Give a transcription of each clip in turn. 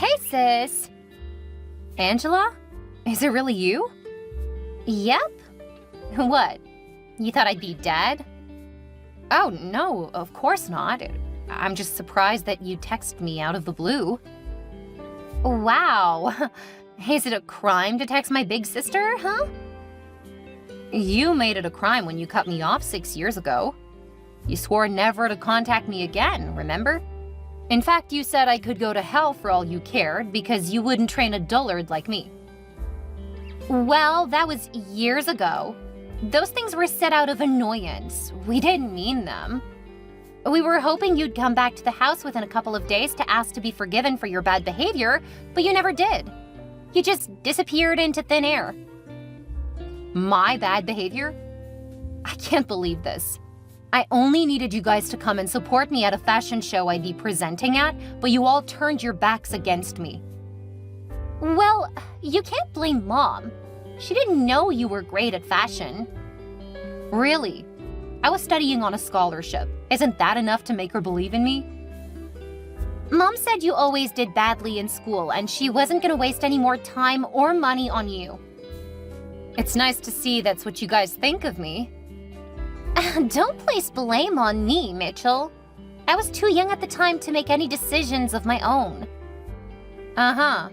Hey, sis. Angela? Is it really you? Yep. What? You thought I'd be dead? Oh, no, of course not. I'm just surprised that you text me out of the blue. Wow. Is it a crime to text my big sister, huh? You made it a crime when you cut me off 6 years ago. You swore never to contact me again, remember? In fact, you said I could go to hell for all you cared because you wouldn't train a dullard like me. Well, that was years ago. Those things were said out of annoyance. We didn't mean them. We were hoping you'd come back to the house within a couple of days to ask to be forgiven for your bad behavior, but you never did. You just disappeared into thin air. My bad behavior? I can't believe this. I only needed you guys to come and support me at a fashion show I'd be presenting at, but you all turned your backs against me. Well, you can't blame Mom. She didn't know you were great at fashion. Really? I was studying on a scholarship. Isn't that enough to make her believe in me? Mom said you always did badly in school and she wasn't gonna waste any more time or money on you. It's nice to see that's what you guys think of me. Don't place blame on me, Mitchell. I was too young at the time to make any decisions of my own. Uh-huh.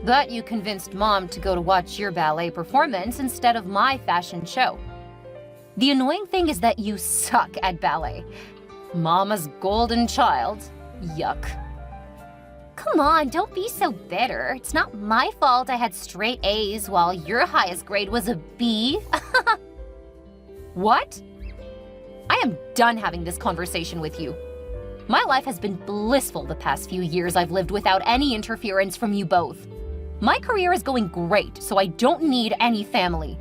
But you convinced Mom to go to watch your ballet performance instead of my fashion show. The annoying thing is that you suck at ballet. Mama's golden child. Yuck. Come on, don't be so bitter. It's not my fault I had straight A's while your highest grade was a B. What? I am done having this conversation with you. My life has been blissful the past few years I've lived without any interference from you both. My career is going great, so I don't need any family.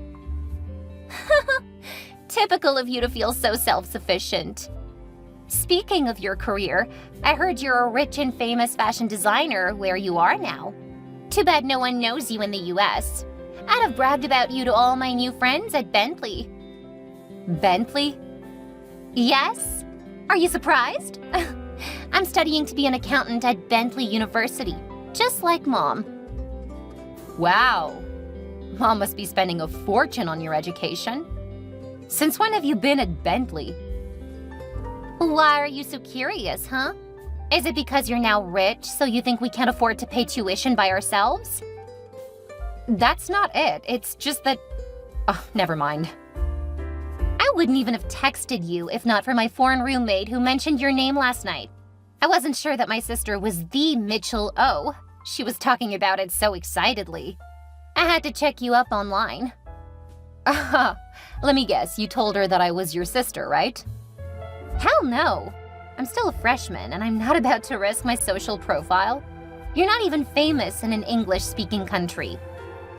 Typical of you to feel so self-sufficient. Speaking of your career, I heard you're a rich and famous fashion designer where you are now. Too bad no one knows you in the US. I'd have bragged about you to all my new friends at Bentley. Bentley? Yes? Are you surprised? I'm studying to be an accountant at Bentley University, just like Mom. Wow. Mom must be spending a fortune on your education. Since when have you been at Bentley? Why are you so curious, huh? Is it because you're now rich, so you think we can't afford to pay tuition by ourselves? That's not it. It's just that... Oh, never mind. I wouldn't even have texted you if not for my foreign roommate who mentioned your name last night. I wasn't sure that my sister was the Mitchell O. She was talking about it so excitedly. I had to check you up online. Let me guess, you told her that I was your sister, right? Hell no. I'm still a freshman and I'm not about to risk my social profile. You're not even famous in an English-speaking country.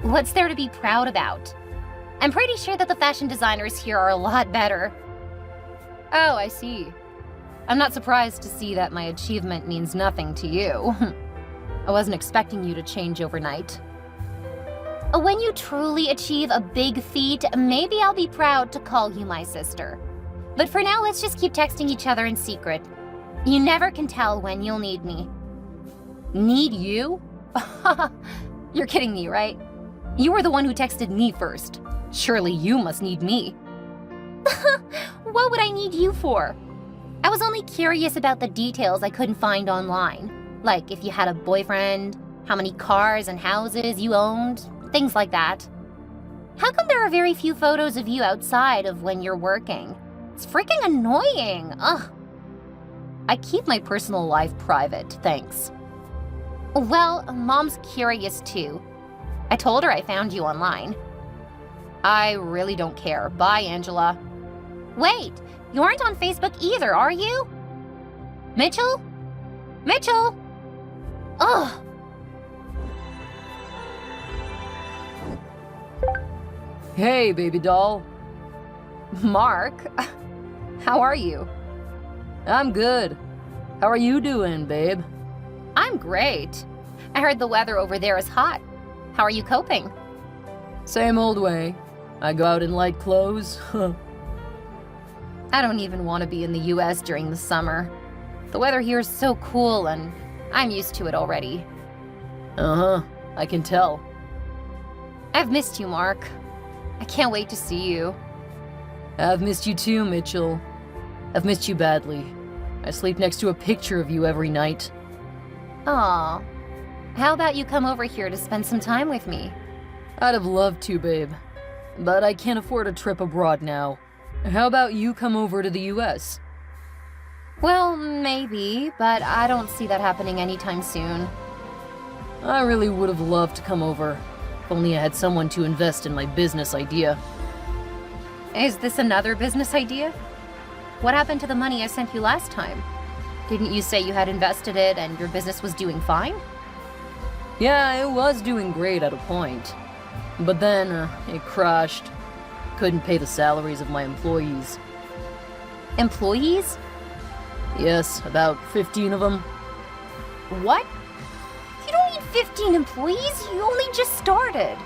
What's there to be proud about? I'm pretty sure that the fashion designers here are a lot better. Oh, I see. I'm not surprised to see that my achievement means nothing to you. I wasn't expecting you to change overnight. When you truly achieve a big feat, maybe I'll be proud to call you my sister. But for now, let's just keep texting each other in secret. You never can tell when you'll need me. Need you? You're kidding me, right? You were the one who texted me first. Surely you must need me. What would I need you for? I was only curious about the details I couldn't find online. Like if you had a boyfriend, how many cars and houses you owned, things like that. How come there are very few photos of you outside of when you're working? It's freaking annoying, ugh. I keep my personal life private, thanks. Well, Mom's curious too. I told her I found you online. I really don't care. Bye, Angela. Wait, you aren't on Facebook either, are you? Mitchell? Mitchell? Ugh. Hey, baby doll. Mark, how are you? I'm good. How are you doing, babe? I'm great. I heard the weather over there is hot. How are you coping? Same old way. I go out in light clothes. I don't even want to be in the US during the summer. The weather here is so cool and I'm used to it already. Uh-huh, I can tell. I've missed you, Mark. I can't wait to see you. I've missed you too, Mitchell. I've missed you badly. I sleep next to a picture of you every night. Aw. How about you come over here to spend some time with me? I'd have loved to, babe. But I can't afford a trip abroad now. How about you come over to the US? Well, maybe, but I don't see that happening anytime soon. I really would have loved to come over. If only I had someone to invest in my business idea. Is this another business idea? What happened to the money I sent you last time? Didn't you say you had invested it and your business was doing fine? Yeah, it was doing great at a point. But then, it crashed. Couldn't pay the salaries of my employees. Employees? Yes, about 15 of them. What? You don't need 15 employees, you only just started.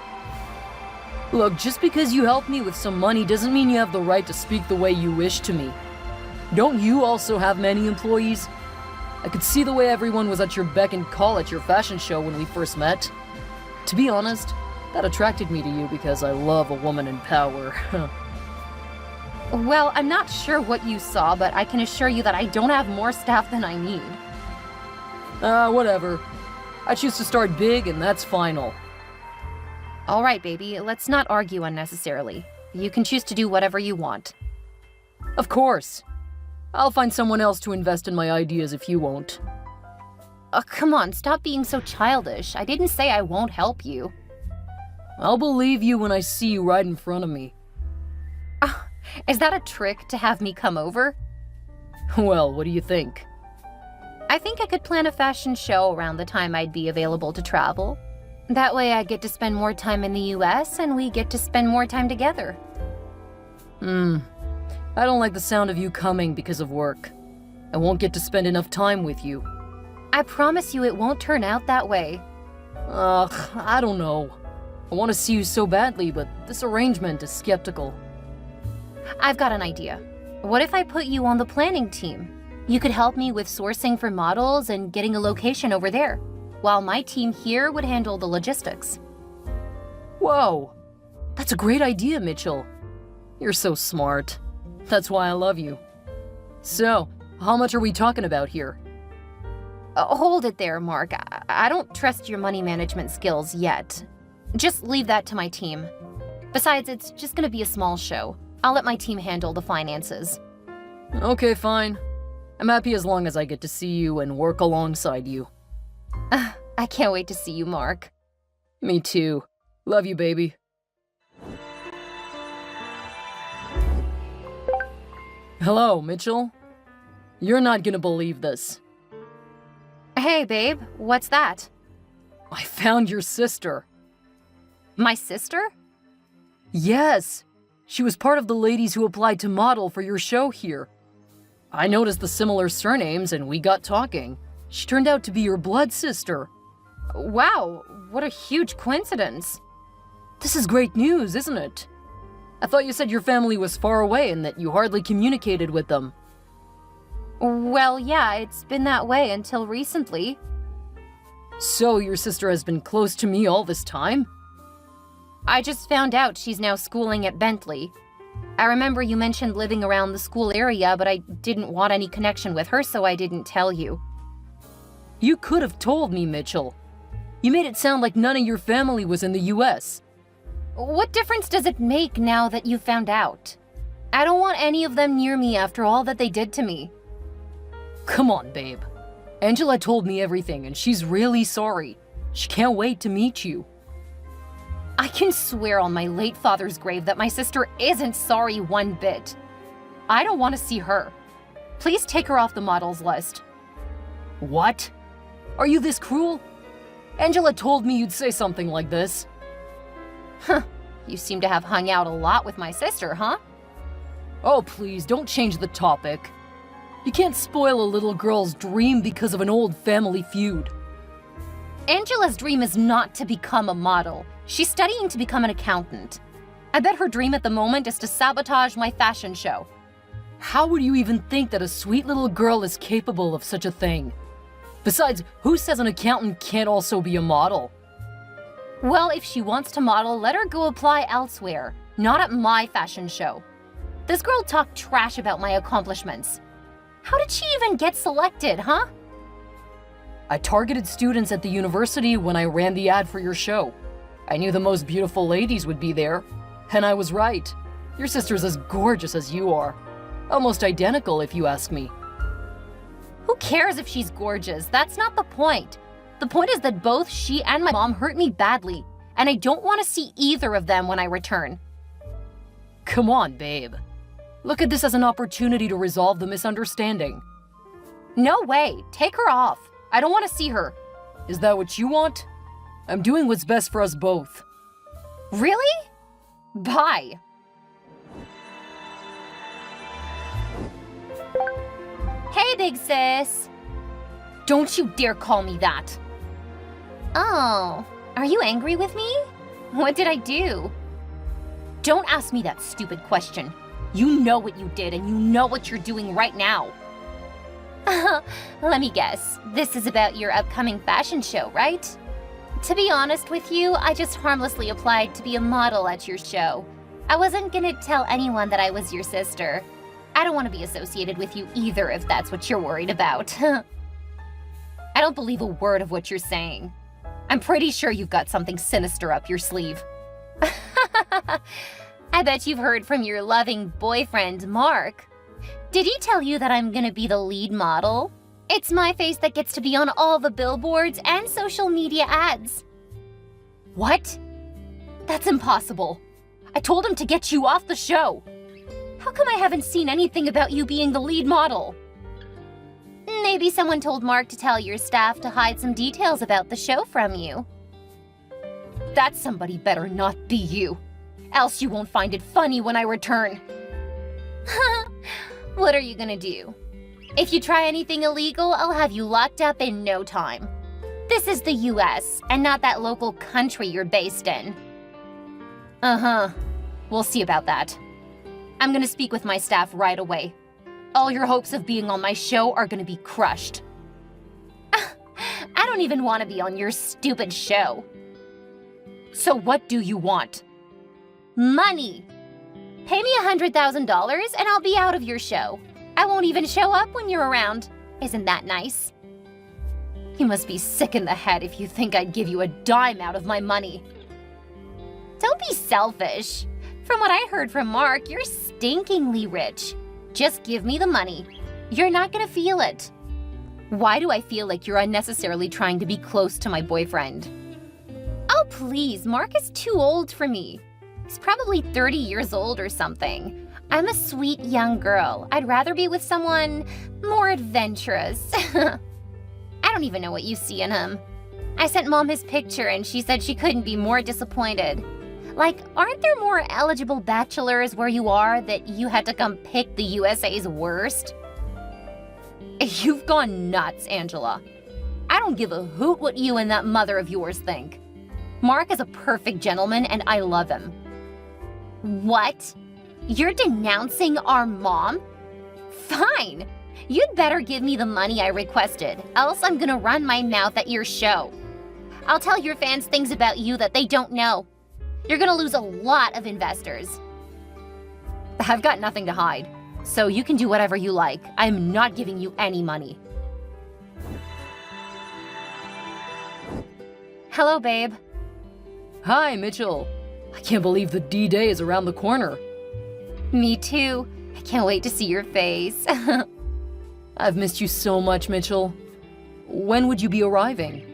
Look, just because you helped me with some money doesn't mean you have the right to speak the way you wish to me. Don't you also have many employees? I could see the way everyone was at your beck and call at your fashion show when we first met. To be honest, that attracted me to you because I love a woman in power. Well, I'm not sure what you saw, but I can assure you that I don't have more staff than I need. Whatever. I choose to start big and that's final. All right, baby, let's not argue unnecessarily. You can choose to do whatever you want. Of course. I'll find someone else to invest in my ideas if you won't. Come on, stop being so childish. I didn't say I won't help you. I'll believe you when I see you right in front of me. Is that a trick to have me come over? Well, what do you think? I think I could plan a fashion show around the time I'd be available to travel. That way I get to spend more time in the US and we get to spend more time together. I don't like the sound of you coming because of work. I won't get to spend enough time with you. I promise you it won't turn out that way. Ugh, I don't know. I want to see you so badly, but this arrangement is skeptical. I've got an idea. What if I put you on the planning team? You could help me with sourcing for models and getting a location over there, while my team here would handle the logistics. Whoa! That's a great idea, Mitchell. You're so smart. That's why I love you. So, how much are we talking about here? Hold it there, Mark. I don't trust your money management skills yet. Just leave that to my team. Besides, it's just gonna be a small show. I'll let my team handle the finances. Okay, fine. I'm happy as long as I get to see you and work alongside you. I can't wait to see you, Mark. Me too. Love you, baby. Hello, Mitchell. You're not gonna believe this. Hey, babe, what's that? I found your sister. My sister? Yes. She was part of the ladies who applied to model for your show here. I noticed the similar surnames and we got talking. She turned out to be your blood sister. Wow, what a huge coincidence. This is great news, isn't it? I thought you said your family was far away and that you hardly communicated with them. Well, yeah, it's been that way until recently. So your sister has been close to me all this time? I just found out she's now schooling at Bentley. I remember you mentioned living around the school area, but I didn't want any connection with her, so I didn't tell you. You could have told me, Mitchell. You made it sound like none of your family was in the US. What difference does it make now that you found out? I don't want any of them near me after all that they did to me. Come on, babe. Angela told me everything, and she's really sorry. She can't wait to meet you. I can swear on my late father's grave that my sister isn't sorry one bit. I don't want to see her. Please take her off the models list. What? Are you this cruel? Angela told me you'd say something like this. Huh. You seem to have hung out a lot with my sister, huh? Oh, please, don't change the topic. You can't spoil a little girl's dream because of an old family feud. Angela's dream is not to become a model. She's studying to become an accountant. I bet her dream at the moment is to sabotage my fashion show. How would you even think that a sweet little girl is capable of such a thing? Besides, who says an accountant can't also be a model? Well, if she wants to model, let her go apply elsewhere, not at my fashion show. This girl talked trash about my accomplishments. How did she even get selected, huh? I targeted students at the university when I ran the ad for your show. I knew the most beautiful ladies would be there, and I was right. Your sister's as gorgeous as you are. Almost identical, if you ask me. Who cares if she's gorgeous? That's not the point. The point is that both she and my mom hurt me badly, and I don't want to see either of them when I return. Come on, babe. Look at this as an opportunity to resolve the misunderstanding. No way. Take her off. I don't want to see her. Is that what you want? I'm doing what's best for us both. Really? Bye. Hey, big sis. Don't you dare call me that. Oh, are you angry with me? What did I do? Don't ask me that stupid question. You know what you did and you know what you're doing right now. Let me guess. This is about your upcoming fashion show, right? To be honest with you, I just harmlessly applied to be a model at your show. I wasn't gonna tell anyone that I was your sister. I don't want to be associated with you either if that's what you're worried about. I don't believe a word of what you're saying. I'm pretty sure you've got something sinister up your sleeve. I bet you've heard from your loving boyfriend, Mark. Did he tell you that I'm gonna be the lead model? It's my face that gets to be on all the billboards and social media ads. What? That's impossible. I told him to get you off the show. How come I haven't seen anything about you being the lead model? Maybe someone told Mark to tell your staff to hide some details about the show from you. That somebody better not be you. Else you won't find it funny when I return. What are you gonna do? If you try anything illegal, I'll have you locked up in no time. This is the US, and not that local country you're based in. Uh-huh. We'll see about that. I'm gonna speak with my staff right away. All your hopes of being on my show are gonna be crushed. I don't even want to be on your stupid show. So what do you want? Money! Pay me $100,000 and I'll be out of your show. I won't even show up when you're around. Isn't that nice? You must be sick in the head if you think I'd give you a dime out of my money. Don't be selfish. From what I heard from Mark, you're stinkingly rich. Just give me the money. You're not gonna feel it. Why do I feel like you're unnecessarily trying to be close to my boyfriend? Oh, please, Mark is too old for me. He's probably 30 years old or something. I'm a sweet young girl. I'd rather be with someone more adventurous. I don't even know what you see in him. I sent Mom his picture and she said she couldn't be more disappointed. Like, aren't there more eligible bachelors where you are that you had to come pick the USA's worst? You've gone nuts, Angela. I don't give a hoot what you and that mother of yours think. Mark is a perfect gentleman and I love him. What? You're denouncing our mom? Fine. You'd better give me the money I requested, else I'm gonna run my mouth at your show. I'll tell your fans things about you that they don't know. You're gonna lose a lot of investors. I've got nothing to hide, so you can do whatever you like. I'm not giving you any money. Hello, babe. Hi, Mitchell. I can't believe the D-Day is around the corner. Me too. I can't wait to see your face. I've missed you so much, Mitchell. When would you be arriving?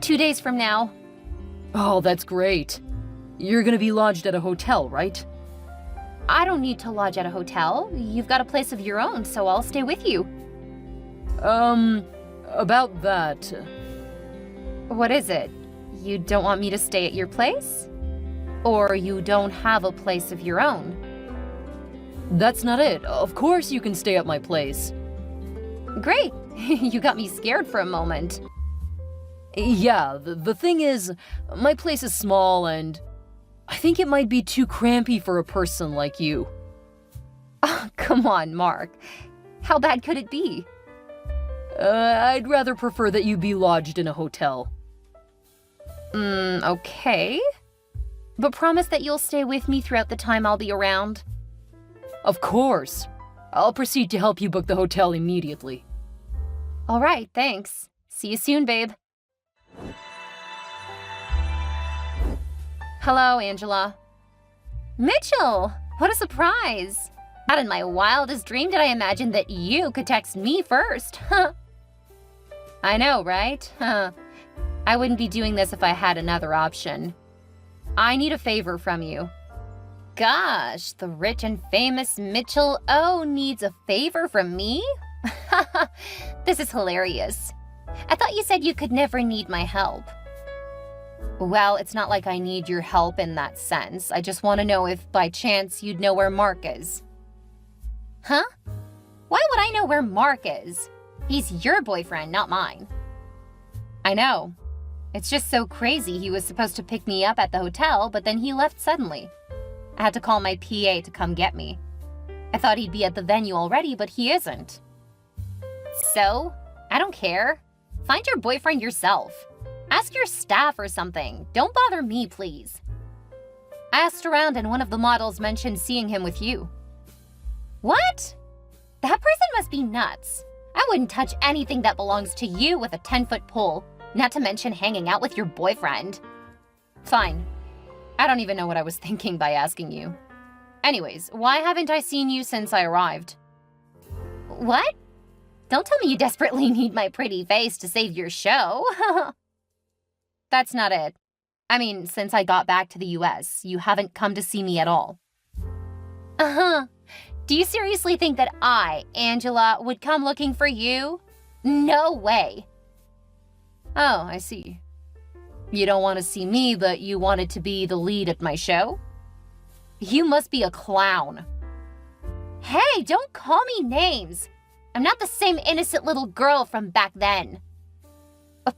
2 days from now. Oh, that's great. You're gonna be lodged at a hotel, right? I don't need to lodge at a hotel. You've got a place of your own, so I'll stay with you. About that. What is it? You don't want me to stay at your place? Or you don't have a place of your own? That's not it. Of course you can stay at my place. Great. You got me scared for a moment. Yeah, the thing is, my place is small and I think it might be too crampy for a person like you. Oh, come on, Mark. How bad could it be? I'd rather prefer that you be lodged in a hotel. Okay. But promise that you'll stay with me throughout the time I'll be around. Of course. I'll proceed to help you book the hotel immediately. All right, thanks. See you soon, babe. Hello, Angela. Mitchell, what a surprise. Not in my wildest dream did I imagine that you could text me first. I know, right? I wouldn't be doing this if I had another option. I need a favor from you. Gosh, the rich and famous Mitchell O needs a favor from me? This is hilarious. I thought you said you could never need my help. Well, it's not like I need your help in that sense. I just want to know if, by chance, you'd know where Mark is. Huh? Why would I know where Mark is? He's your boyfriend, not mine. I know. It's just so crazy. He was supposed to pick me up at the hotel, but then he left suddenly. I had to call my PA to come get me. I thought he'd be at the venue already, but he isn't. So, I don't care. Find your boyfriend yourself. Ask your staff or something. Don't bother me, please. I asked around and one of the models mentioned seeing him with you. What? That person must be nuts. I wouldn't touch anything that belongs to you with a 10-foot pole, not to mention hanging out with your boyfriend. Fine. I don't even know what I was thinking by asking you. Anyways, why haven't I seen you since I arrived? What? Don't tell me you desperately need my pretty face to save your show. That's not it. I mean, since I got back to the US, you haven't come to see me at all. Uh-huh. Do you seriously think that I, Angela, would come looking for you? No way. Oh, I see. You don't want to see me, but you wanted to be the lead at my show? You must be a clown. Hey, don't call me names. I'm not the same innocent little girl from back then.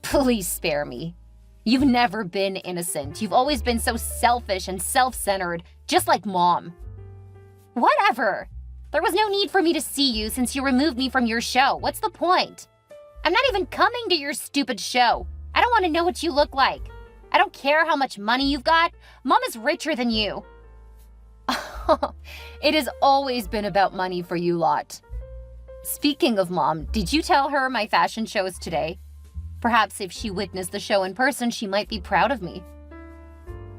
Please spare me. You've never been innocent. You've always been so selfish and self-centered, just like Mom. Whatever. There was no need for me to see you since you removed me from your show. What's the point? I'm not even coming to your stupid show. I don't want to know what you look like. I don't care how much money you've got. Mom is richer than you. It has always been about money for you lot. Speaking of Mom, did you tell her my fashion show is today? Perhaps if she witnessed the show in person, she might be proud of me.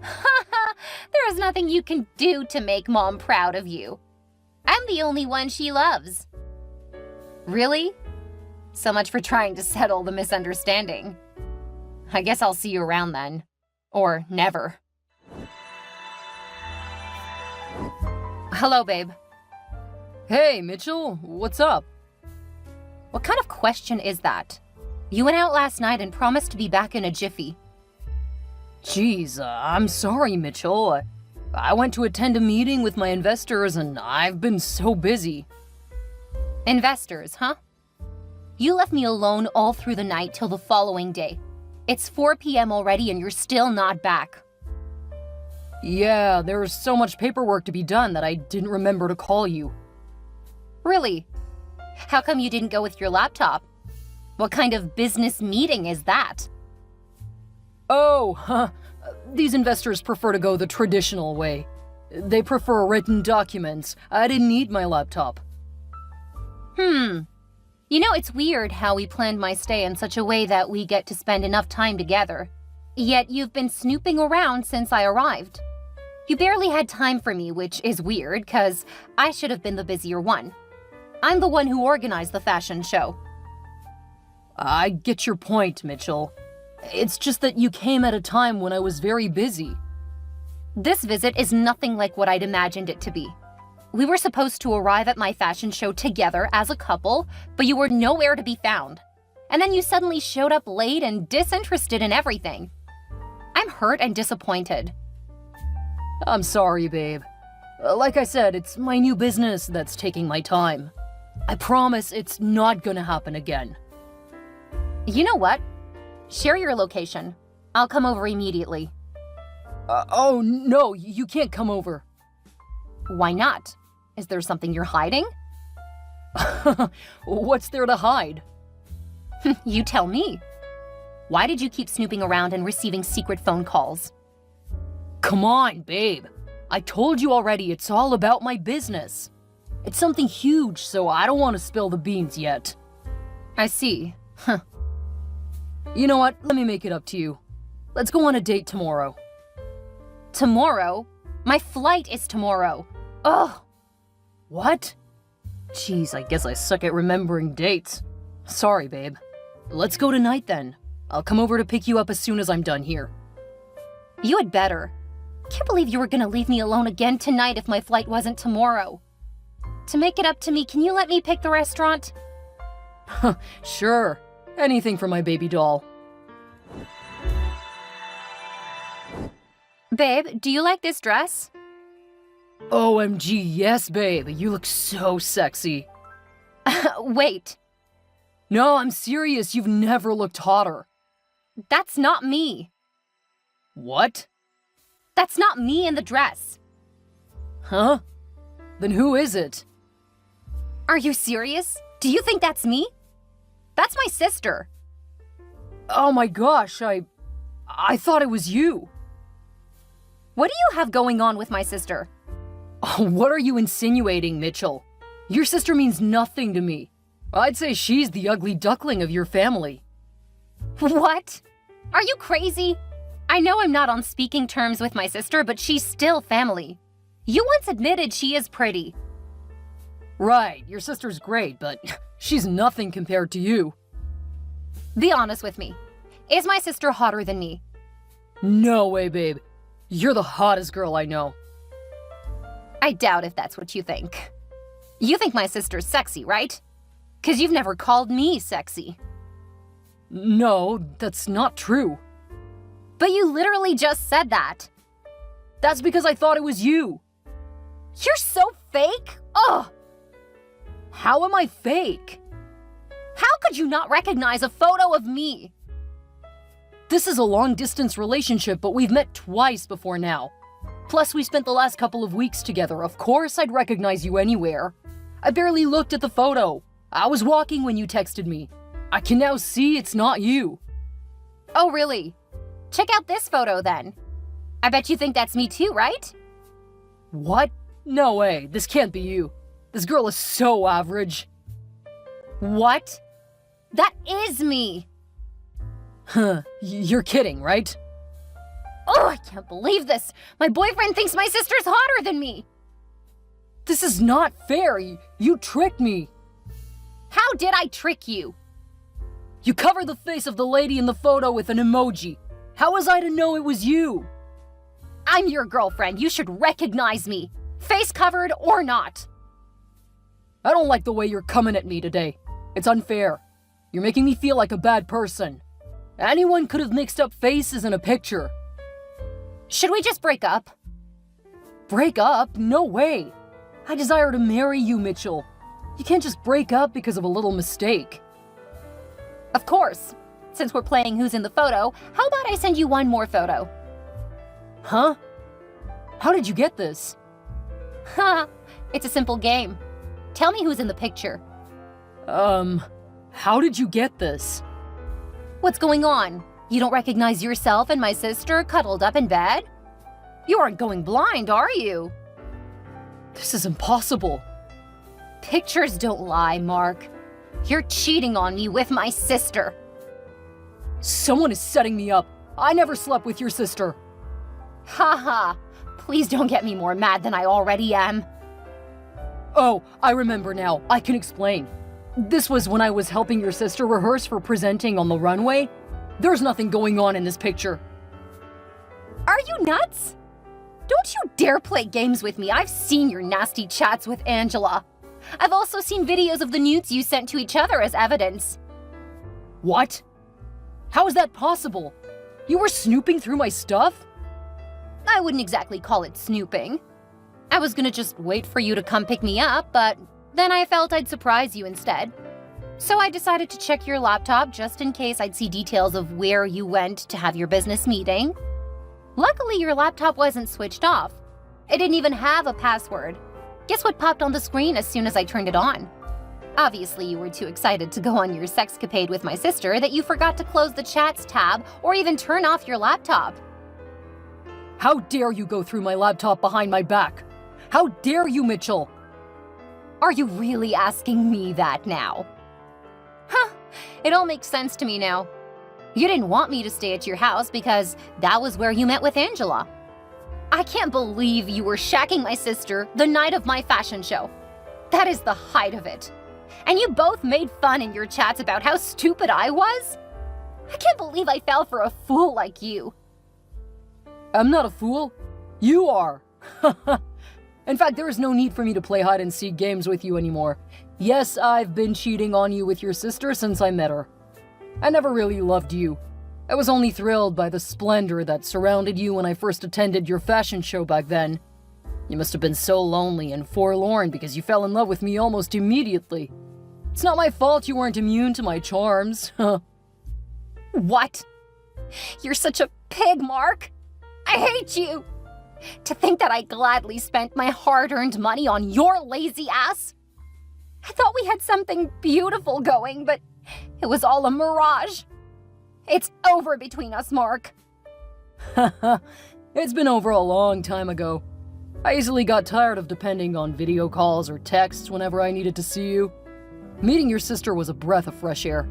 There is nothing you can do to make Mom proud of you. I'm the only one she loves. Really? So much for trying to settle the misunderstanding. I guess I'll see you around then. Or never. Hello, babe. Hey, Mitchell, what's up? What kind of question is that? You went out last night and promised to be back in a jiffy. Jeez, I'm sorry, Mitchell. I went to attend a meeting with my investors and I've been so busy. Investors, huh? You left me alone all through the night till the following day. It's 4 p.m. already and you're still not back. Yeah, there was so much paperwork to be done that I didn't remember to call you. Really? How come you didn't go with your laptop? What kind of business meeting is that? Oh, these investors prefer to go the traditional way. They prefer written documents. I didn't need my laptop. You know, it's weird how we planned my stay in such a way that we get to spend enough time together. Yet you've been snooping around since I arrived. You barely had time for me, which is weird, because I should have been the busier one. I'm the one who organized the fashion show. I get your point, Mitchell. It's just that you came at a time when I was very busy. This visit is nothing like what I'd imagined it to be. We were supposed to arrive at my fashion show together as a couple, but you were nowhere to be found. And then you suddenly showed up late and disinterested in everything. I'm hurt and disappointed. I'm sorry, babe. Like I said, it's my new business that's taking my time. I promise it's not gonna happen again. You know what? Share your location. I'll come over immediately. Oh, no, you can't come over. Why not? Is there something you're hiding? What's there to hide? You tell me. Why did you keep snooping around and receiving secret phone calls? Come on, babe. I told you already it's all about my business. It's something huge, so I don't want to spill the beans yet. I see. Huh. You know what? Let me make it up to you. Let's go on a date tomorrow. Tomorrow? My flight is tomorrow. Ugh. What? Jeez, I guess I suck at remembering dates. Sorry, babe. Let's go tonight then. I'll come over to pick you up as soon as I'm done here. You had better. Can't believe you were gonna leave me alone again tonight if my flight wasn't tomorrow. To make it up to me, can you let me pick the restaurant? Sure. Anything for my baby doll. Babe, do you like this dress? OMG, yes, babe. You look so sexy. Wait. No, I'm serious. You've never looked hotter. That's not me. What? That's not me in the dress. Huh? Then who is it? Are you serious? Do you think that's me? That's my sister. Oh my gosh, I thought it was you. What do you have going on with my sister? Oh, what are you insinuating, Mitchell? Your sister means nothing to me. I'd say she's the ugly duckling of your family. What? Are you crazy? I know I'm not on speaking terms with my sister, but she's still family. You once admitted she is pretty. Right, your sister's great, but she's nothing compared to you. Be honest with me. Is my sister hotter than me? No way, babe. You're the hottest girl I know. I doubt if that's what you think. You think my sister's sexy, right? 'Cause you've never called me sexy. No, that's not true. But you literally just said that. That's because I thought it was you. You're so fake! Ugh! How am I fake? How could you not recognize a photo of me? This is a long-distance relationship, but we've met twice before now. Plus, we spent the last couple of weeks together. Of course I'd recognize you anywhere. I barely looked at the photo. I was walking when you texted me. I can now see it's not you. Oh, really? Check out this photo then. I bet you think that's me too, right? What? No way. This can't be you. This girl is so average. What? That is me! Huh. You're kidding, right? Oh, I can't believe this! My boyfriend thinks my sister's hotter than me! This is not fair. You tricked me. How did I trick you? You covered the face of the lady in the photo with an emoji. How was I to know it was you? I'm your girlfriend. You should recognize me. Face covered or not. I don't like the way you're coming at me today. It's unfair. You're making me feel like a bad person. Anyone could have mixed up faces in a picture. Should we just break up? Break up? No way. I desire to marry you, Mitchell. You can't just break up because of a little mistake. Of course. Since we're playing Who's in the Photo, how about I send you one more photo? Huh? How did you get this? Ha! It's a simple game. Tell me who's in the picture. How did you get this? What's going on? You don't recognize yourself and my sister cuddled up in bed? You aren't going blind, are you? This is impossible. Pictures don't lie, Mark. You're cheating on me with my sister. Someone is setting me up. I never slept with your sister. Ha ha. Please don't get me more mad than I already am. Oh, I remember now. I can explain. This was when I was helping your sister rehearse for presenting on the runway. There's nothing going on in this picture. Are you nuts? Don't you dare play games with me. I've seen your nasty chats with Angela. I've also seen videos of the nudes you sent to each other as evidence. What? How is that possible? You were snooping through my stuff? I wouldn't exactly call it snooping. I was gonna just wait for you to come pick me up, but then I felt I'd surprise you instead. So I decided to check your laptop just in case I'd see details of where you went to have your business meeting. Luckily, your laptop wasn't switched off. It didn't even have a password. Guess what popped on the screen as soon as I turned it on? Obviously, you were too excited to go on your sexcapade with my sister that you forgot to close the chats tab or even turn off your laptop. How dare you go through my laptop behind my back? How dare you, Mitchell? Are you really asking me that now? Huh, it all makes sense to me now. You didn't want me to stay at your house because that was where you met with Angela. I can't believe you were shacking my sister the night of my fashion show. That is the height of it. And you both made fun in your chats about how stupid I was? I can't believe I fell for a fool like you. I'm not a fool. You are. In fact, there is no need for me to play hide-and-seek games with you anymore. Yes, I've been cheating on you with your sister since I met her. I never really loved you. I was only thrilled by the splendor that surrounded you when I first attended your fashion show back then. You must have been so lonely and forlorn because you fell in love with me almost immediately. It's not my fault you weren't immune to my charms. What? You're such a pig, Mark. I hate you. To think that I gladly spent my hard-earned money on your lazy ass. I thought we had something beautiful going, but it was all a mirage. It's over between us, Mark. It's been over a long time ago. I easily got tired of depending on video calls or texts whenever I needed to see you. Meeting your sister was a breath of fresh air.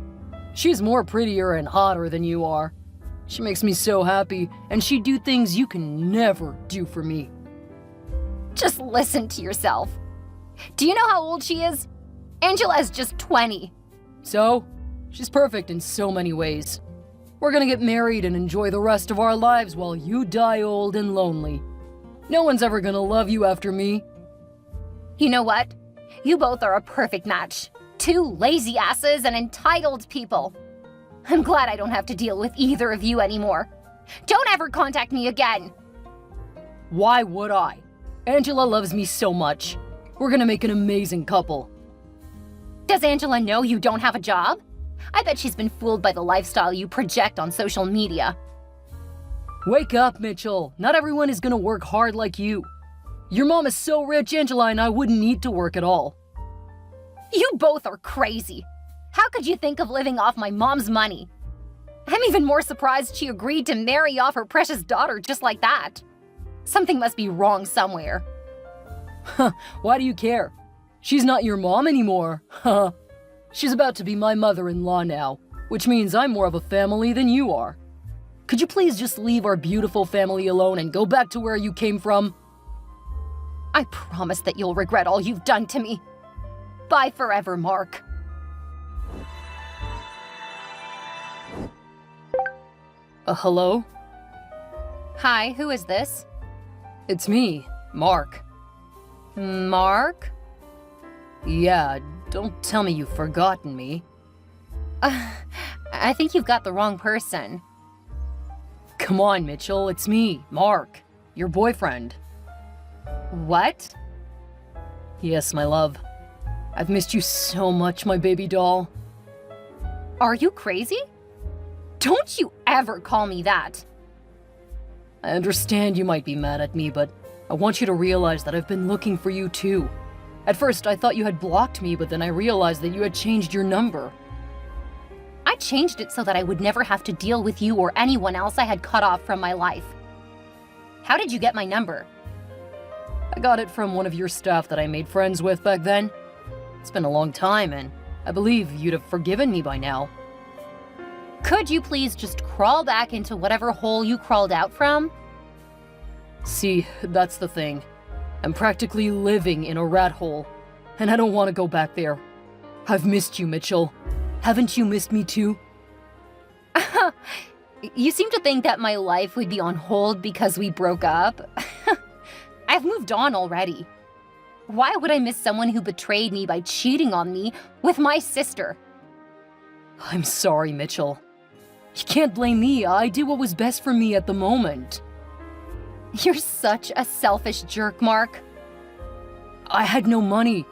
She's more prettier and hotter than you are. She makes me so happy, and she'd do things you can never do for me. Just listen to yourself. Do you know how old she is? Angela is just 20. So, she's perfect in so many ways. We're gonna get married and enjoy the rest of our lives while you die old and lonely. No one's ever gonna love you after me. You know what? You both are a perfect match. Two lazy asses and entitled people. I'm glad I don't have to deal with either of you anymore. Don't ever contact me again. Why would I? Angela loves me so much. We're gonna make an amazing couple. Does Angela know you don't have a job? I bet she's been fooled by the lifestyle you project on social media. Wake up, Mitchell. Not everyone is gonna work hard like you. Your mom is so rich, Angela and I wouldn't need to work at all. You both are crazy. How could you think of living off my mom's money? I'm even more surprised she agreed to marry off her precious daughter just like that. Something must be wrong somewhere. Why do you care? She's not your mom anymore. She's about to be my mother-in-law now, which means I'm more of a family than you are. Could you please just leave our beautiful family alone and go back to where you came from? I promise that you'll regret all you've done to me. Bye forever, Mark. Hello? Hi, who is this? It's me, Mark. Mark? Yeah, don't tell me you've forgotten me. I think you've got the wrong person. Come on, Mitchell, it's me, Mark, your boyfriend. What? Yes, my love. I've missed you so much, my baby doll. Are you crazy? Don't you ever call me that. I understand you might be mad at me, but I want you to realize that I've been looking for you too. At first, I thought you had blocked me, but then I realized that you had changed your number. I changed it so that I would never have to deal with you or anyone else I had cut off from my life. How did you get my number? I got it from one of your staff that I made friends with back then. It's been a long time, and I believe you'd have forgiven me by now. Could you please just crawl back into whatever hole you crawled out from? See, that's the thing. I'm practically living in a rat hole, and I don't want to go back there. I've missed you, Mitchell. Haven't you missed me too? You seem to think that my life would be on hold because we broke up. I've moved on already. Why would I miss someone who betrayed me by cheating on me with my sister? I'm sorry, Mitchell. You can't blame me. I did what was best for me at the moment. You're such a selfish jerk, Mark. I had no money,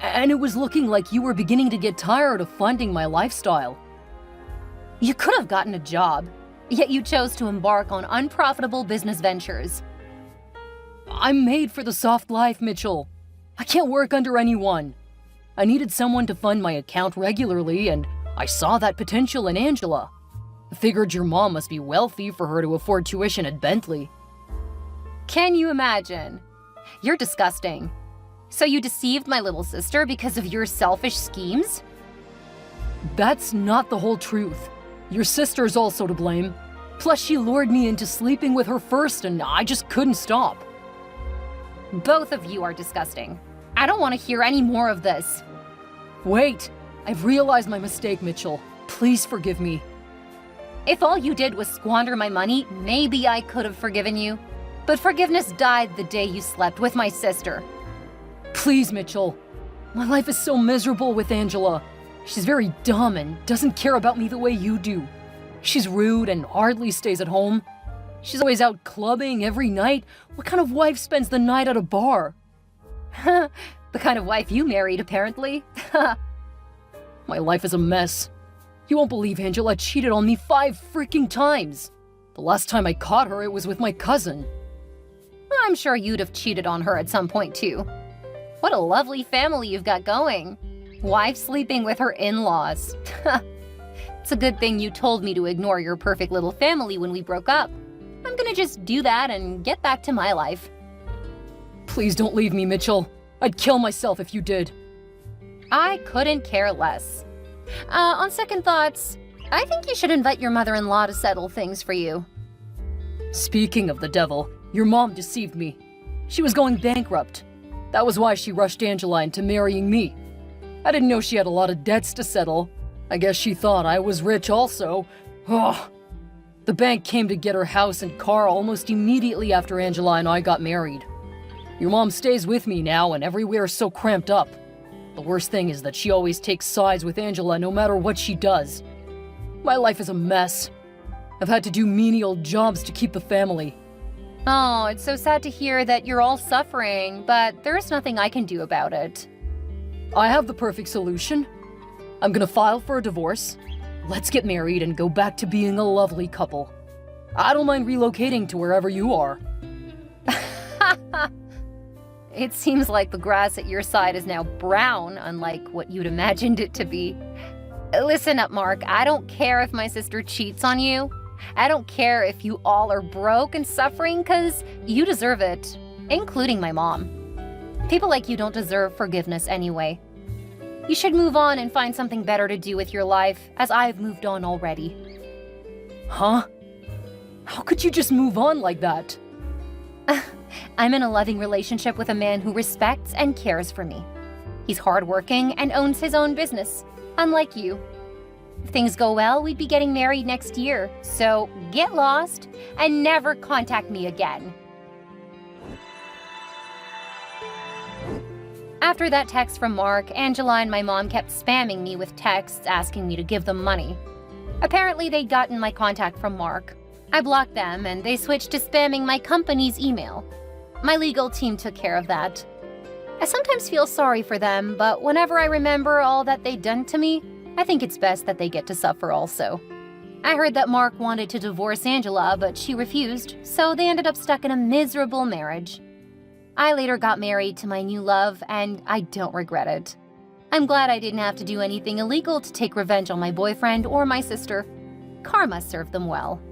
and it was looking like you were beginning to get tired of funding my lifestyle. You could have gotten a job, yet you chose to embark on unprofitable business ventures. I'm made for the soft life, Mitchell. I can't work under anyone. I needed someone to fund my account regularly, and I saw that potential in Angela. I figured your mom must be wealthy for her to afford tuition at Bentley. Can you imagine? You're disgusting. So you deceived my little sister because of your selfish schemes? That's not the whole truth. Your sister's also to blame. Plus, she lured me into sleeping with her first, and I just couldn't stop. Both of you are disgusting. I don't want to hear any more of this. Wait, I've realized my mistake, Mitchell. Please forgive me. If all you did was squander my money, maybe I could have forgiven you. But forgiveness died the day you slept with my sister. Please, Mitchell. My life is so miserable with Angela. She's very dumb and doesn't care about me the way you do. She's rude and hardly stays at home. She's always out clubbing every night. What kind of wife spends the night at a bar? The kind of wife you married, apparently. My life is a mess. You won't believe Angela cheated on me 5 freaking times. The last time I caught her, it was with my cousin. I'm sure you'd have cheated on her at some point, too. What a lovely family you've got going. Wife sleeping with her in-laws. It's a good thing you told me to ignore your perfect little family when we broke up. I'm gonna just do that and get back to my life. Please don't leave me, Mitchell. I'd kill myself if you did. I couldn't care less. On second thoughts, I think you should invite your mother-in-law to settle things for you. Speaking of the devil, your mom deceived me. She was going bankrupt. That was why she rushed Angela into marrying me. I didn't know she had a lot of debts to settle. I guess she thought I was rich also. Ugh. The bank came to get her house and car almost immediately after Angela and I got married. Your mom stays with me now and everywhere is so cramped up. The worst thing is that she always takes sides with Angela no matter what she does. My life is a mess. I've had to do menial jobs to keep the family. Oh, it's so sad to hear that you're all suffering, but there's nothing I can do about it. I have the perfect solution. I'm gonna file for a divorce. Let's get married and go back to being a lovely couple. I don't mind relocating to wherever you are. It seems like the grass at your side is now brown, unlike what you'd imagined it to be. Listen up, Mark. I don't care if my sister cheats on you. I don't care if you all are broke and suffering, because you deserve it, including my mom. People like you don't deserve forgiveness anyway. You should move on and find something better to do with your life, as I've moved on already. Huh? How could you just move on like that? I'm in a loving relationship with a man who respects and cares for me. He's hardworking and owns his own business, unlike you. If things go well, we'd be getting married next year, so get lost and never contact me again. After that text from Mark, Angela and my mom kept spamming me with texts asking me to give them money. Apparently, they'd gotten my contact from Mark. I blocked them, and they switched to spamming my company's email. My legal team took care of that. I sometimes feel sorry for them, but whenever I remember all that they'd done to me, I think it's best that they get to suffer also. I heard that Mark wanted to divorce Angela, but she refused, so they ended up stuck in a miserable marriage. I later got married to my new love, and I don't regret it. I'm glad I didn't have to do anything illegal to take revenge on my boyfriend or my sister. Karma served them well.